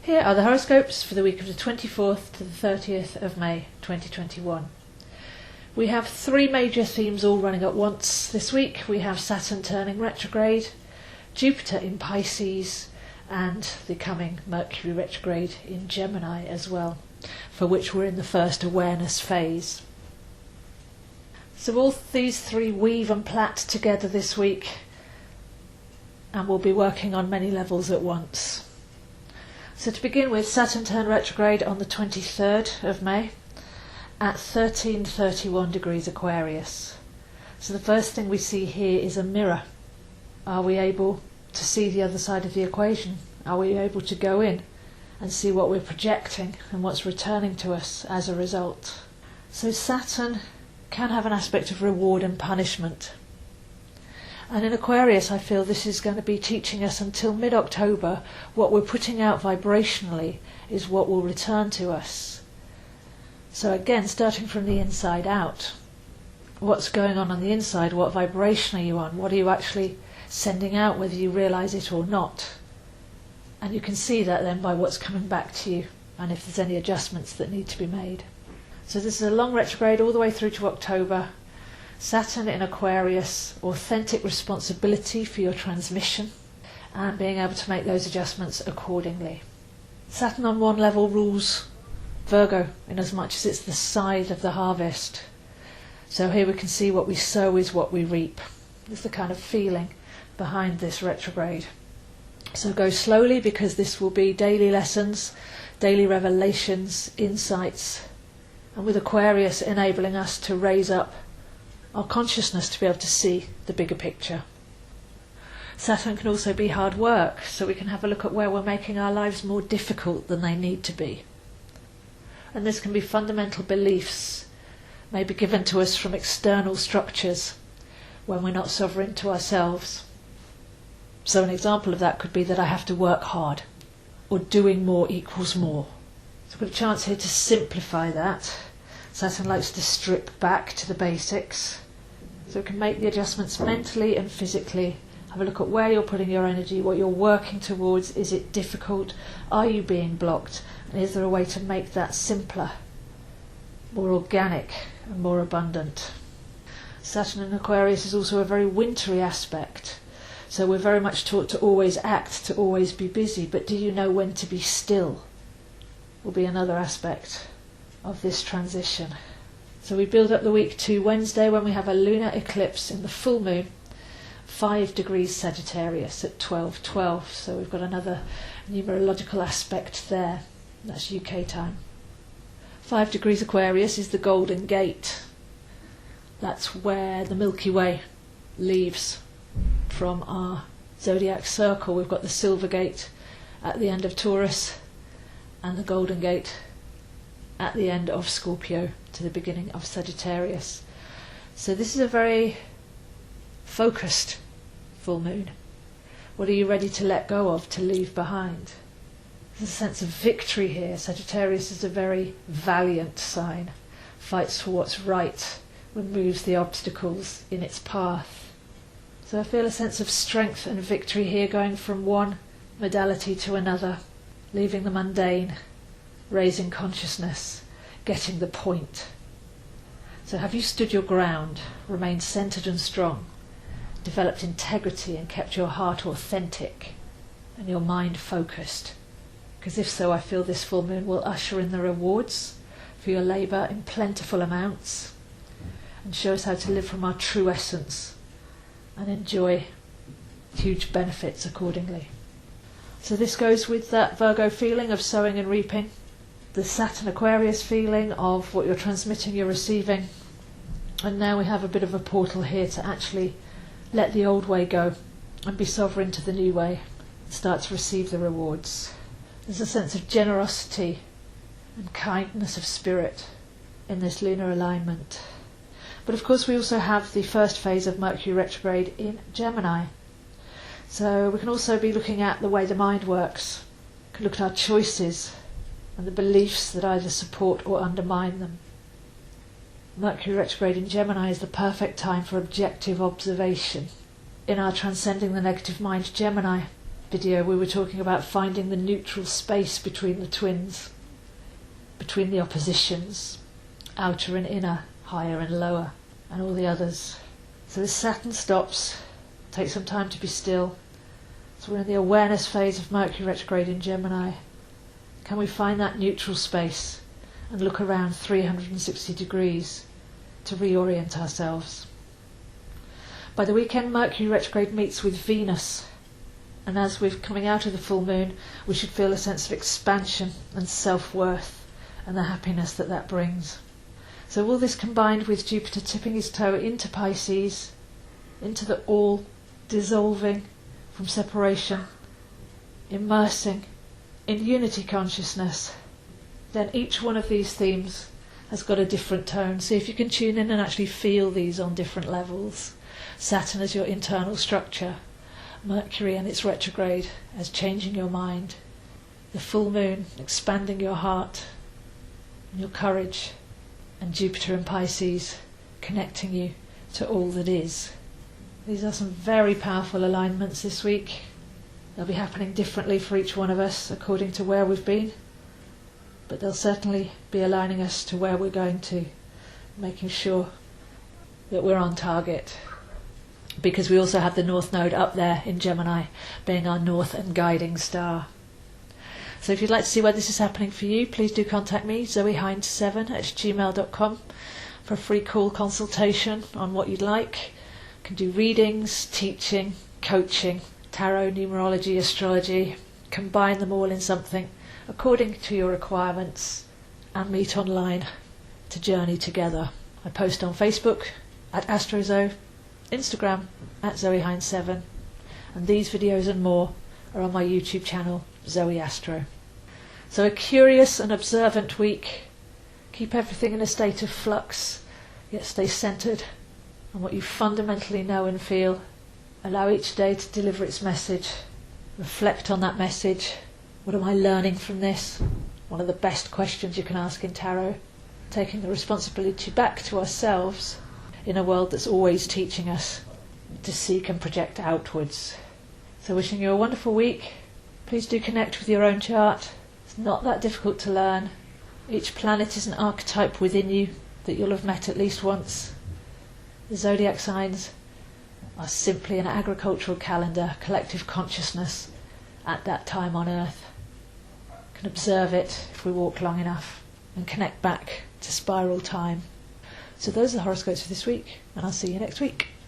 Here are the horoscopes for the week of the 24th to the 30th of May 2021. We have three major themes all running at once this week. We have Saturn turning retrograde, Jupiter in Pisces, and the coming Mercury retrograde in Gemini as well, for which we're in the first awareness phase. So all these three weave and plait together this week, and we'll be working on many levels at once. So to begin with, Saturn turned retrograde on the 23rd of May at 1331 degrees Aquarius. So the first thing we see here is a mirror. Are we able to see the other side of the equation? Are we able to go in and see what we're projecting and what's returning to us as a result? So Saturn can have an aspect of reward and punishment. And in Aquarius, I feel this is going to be teaching us until mid-October what we're putting out vibrationally is what will return to us. So again, starting from the inside out, what's going on the inside? What vibration are you on? What are you actually sending out, whether you realise it or not? And you can see that then by what's coming back to you and if there's any adjustments that need to be made. So this is a long retrograde all the way through to October. Saturn in Aquarius, authentic responsibility for your transmission and being able to make those adjustments accordingly. Saturn on one level rules Virgo in as much as it's the side of the harvest. So here we can see what we sow is what we reap. It's the kind of feeling behind this retrograde. So go slowly because this will be daily lessons, daily revelations, insights, and with Aquarius enabling us to raise up our consciousness to be able to see the bigger picture. Saturn can also be hard work, so we can have a look at where we're making our lives more difficult than they need to be. And this can be fundamental beliefs, maybe given to us from external structures when we're not sovereign to ourselves. So an example of that could be that I have to work hard, or doing more equals more. So we've got a chance here to simplify that. Saturn likes to strip back to the basics. So we can make the adjustments mentally and physically. Have a look at where you're putting your energy, what you're working towards. Is it difficult? Are you being blocked? And is there a way to make that simpler, more organic and more abundant? Saturn in Aquarius is also a very wintry aspect. So we're very much taught to always act, to always be busy. But do you know when to be still? Will be another aspect of this transition. So we build up the week to Wednesday when we have a lunar eclipse in the full moon, 5 degrees Sagittarius at 12:12. So we've got another numerological aspect there. That's UK time. 5 degrees Aquarius is the Golden Gate. That's where the Milky Way leaves from our zodiac circle. We've got the Silver Gate at the end of Taurus and the Golden Gate at the end of Scorpio to the beginning of Sagittarius. So this is a very focused full moon. What are you ready to let go of, to leave behind? There's a sense of victory here. Sagittarius is a very valiant sign, fights for what's right, removes the obstacles in its path. So I feel a sense of strength and victory here, going from one modality to another, leaving the mundane, raising consciousness, getting the point. So have you stood your ground, remained centered and strong, developed integrity and kept your heart authentic and your mind focused? Because if so, I feel this full moon will usher in the rewards for your labour in plentiful amounts and show us how to live from our true essence and enjoy huge benefits accordingly. So this goes with that Virgo feeling of sowing and reaping, the Saturn Aquarius feeling of what you're transmitting, you're receiving. And now we have a bit of a portal here to actually let the old way go and be sovereign to the new way and start to receive the rewards. There's a sense of generosity and kindness of spirit in this lunar alignment. But of course we also have the first phase of Mercury retrograde in Gemini. So we can also be looking at the way the mind works. We can look at our choices and the beliefs that either support or undermine them. Mercury retrograde in Gemini is the perfect time for objective observation. In our Transcending the Negative Mind Gemini video we were talking about finding the neutral space between the twins, between the oppositions, outer and inner, higher and lower, and all the others. So this Saturn stops, takes some time to be still. So we're in the awareness phase of Mercury retrograde in Gemini. Can we find that neutral space and look around 360 degrees to reorient ourselves? By the weekend, Mercury retrograde meets with Venus, and as we're coming out of the full moon, we should feel a sense of expansion and self-worth and the happiness that that brings. So all this combined with Jupiter tipping his toe into Pisces, into the all, dissolving from separation, immersing in unity consciousness, then each one of these themes has got a different tone. See if you can tune in and actually feel these on different levels. Saturn as your internal structure, Mercury and its retrograde as changing your mind, the full moon expanding your heart and your courage, and Jupiter and Pisces connecting you to all that is. These are some very powerful alignments this week. They'll be happening differently for each one of us according to where we've been, but they'll certainly be aligning us to where we're going to, making sure that we're on target. Because we also have the North Node up there in Gemini, being our north and guiding star. So if you'd like to see where this is happening for you, please do contact me, zoehind7@gmail.com, for a free call consultation on what you'd like. You can do readings, teaching, coaching, tarot, numerology, astrology, combine them all in something according to your requirements, and meet online to journey together. I post on Facebook at AstroZo, Instagram at zoehind7, and these videos and more are on my YouTube channel, Zoeastro. So a curious and observant week. Keep everything in a state of flux, yet stay centred on what you fundamentally know and feel. Allow each day to deliver its message. Reflect on that message. What am I learning from this? One of the best questions you can ask in tarot. Taking the responsibility back to ourselves in a world that's always teaching us to seek and project outwards. So wishing you a wonderful week. Please do connect with your own chart. It's not that difficult to learn. Each planet is an archetype within you that you'll have met at least once. The zodiac signs are simply an agricultural calendar, collective consciousness at that time on Earth. We can observe it if we walk long enough and connect back to spiral time. So those are the horoscopes for this week, and I'll see you next week.